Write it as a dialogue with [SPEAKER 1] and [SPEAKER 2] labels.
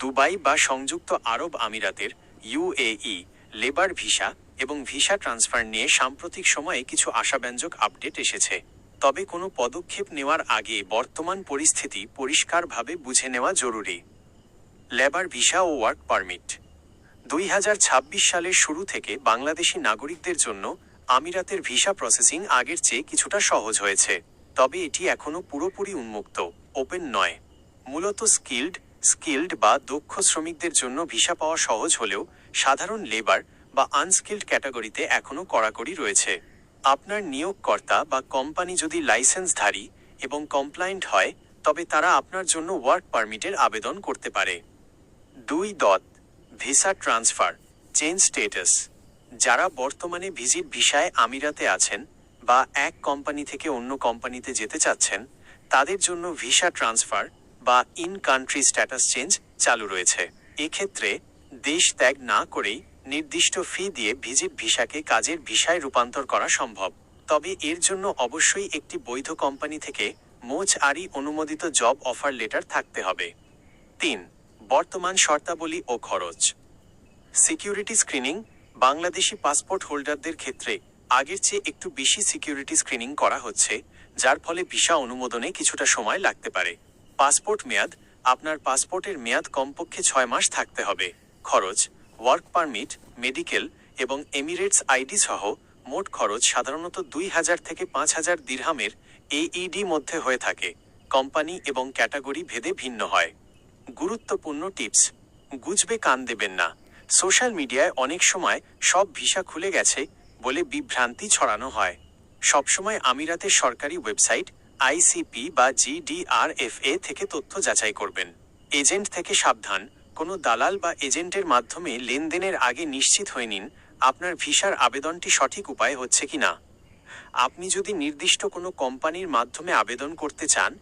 [SPEAKER 1] Dubai বা সংযুক্ত আরব আমিরাতের ইউএই লেবার ভিসা এবং ভিসা ট্রান্সফার নিয়ে সাম্প্রতিক সময়ে কিছু আশাব্যঞ্জক আপডেট এসেছে। তবে কোনো পদক্ষেপ নেওয়ার আগে বর্তমান পরিস্থিতি পরিষ্কারভাবে বুঝে নেওয়া জরুরি। লেবার ভিসা ও ওয়ার্ক পারমিট 2026 সালের শুরু থেকে বাংলাদেশি নাগরিকদের জন্য আমিরাতের ভিসা প্রসেসিং আগের চেয়ে কিছুটা সহজ হয়েছে। তবে এটি এখনও পুরোপুরি উন্মুক্ত, ওপেন নয়। মূলত স্কিল্ড বা দক্ষ শ্রমিকদের জন্য ভিসা পাওয়া সহজ হলেও সাধারণ লেবার বা আনস্কিল্ড ক্যাটাগরিতে এখনও কড়াকড়ি রয়েছে। আপনার নিয়োগকর্তা বা কোম্পানি যদি লাইসেন্সধারী এবং কমপ্লায়েন্ট হয়, তবে তারা আপনার জন্য ওয়ার্ক পারমিটের আবেদন করতে পারে। 2. Visa transfer change status. যারা বর্তমানে ভিজিট ভিসায় আমিরাতে আছেন বা এক কোম্পানি থেকে অন্য কোম্পানিতে যেতে চাচ্ছেন, তাদের জন্য ভিসা ট্রান্সফার বা ইন কান্ট্রি স্ট্যাটাস চেঞ্জ চালু রয়েছে। এক্ষেত্রে দেশ ত্যাগ না করেই নির্দিষ্ট ফি দিয়ে ভিজিট ভিসাকে কাজের ভিসায় রূপান্তর করা সম্ভব। তবে এর জন্য অবশ্যই একটি বৈধ কোম্পানি থেকে মোচআরি অনুমোদিত জব অফার লেটার থাকতে হবে। 3. বর্তমান শর্তাবলী ও খরচ। Security screening. বাংলাদেশি পাসপোর্ট হোল্ডারদের ক্ষেত্রে আগের চেয়ে একটু বেশি সিকিউরিটি স্ক্রিনিং করা হচ্ছে, যার ফলে ভিসা অনুমোদনে কিছুটা সময় লাগতে পারে। পাসপোর্ট মেয়াদ। আপনার পাসপোর্টের মেয়াদ কমপক্ষে 6 মাস থাকতে হবে। খরচ। ওয়ার্ক পারমিট, মেডিকেল এবং এমিরেটস আইডি সহ মোট খরচ সাধারণত 2000 থেকে 5000 দিরহামের AED মধ্যে হয়ে থাকে। কোম্পানি এবং ক্যাটাগরি ভেদে ভিন্ন হয়। গুরুত্বপূর্ণ টিপস। গুজবে কান দেবেন না। সোশ্যাল মিডিয়ায় অনেক সময় সব ভিসা খুলে গেছে বলে বিভ্রান্তি ছড়ানো হয়। সবসময় আমিরাতের সরকারি ওয়েবসাইট ICP বা GDRFA থেকে তথ্য যাচাই করবেন। এজেন্ট থেকে সাবধান। কোনো দালাল বা এজেন্টের মাধ্যমে লেনদেনের আগে নিশ্চিত হয়ে নিন আপনার ভিসার আবেদনটি সঠিক উপায়ে হচ্ছে কিনা। আপনি যদি নির্দিষ্ট কোনো কোম্পানির মাধ্যমে আবেদন করতে চান,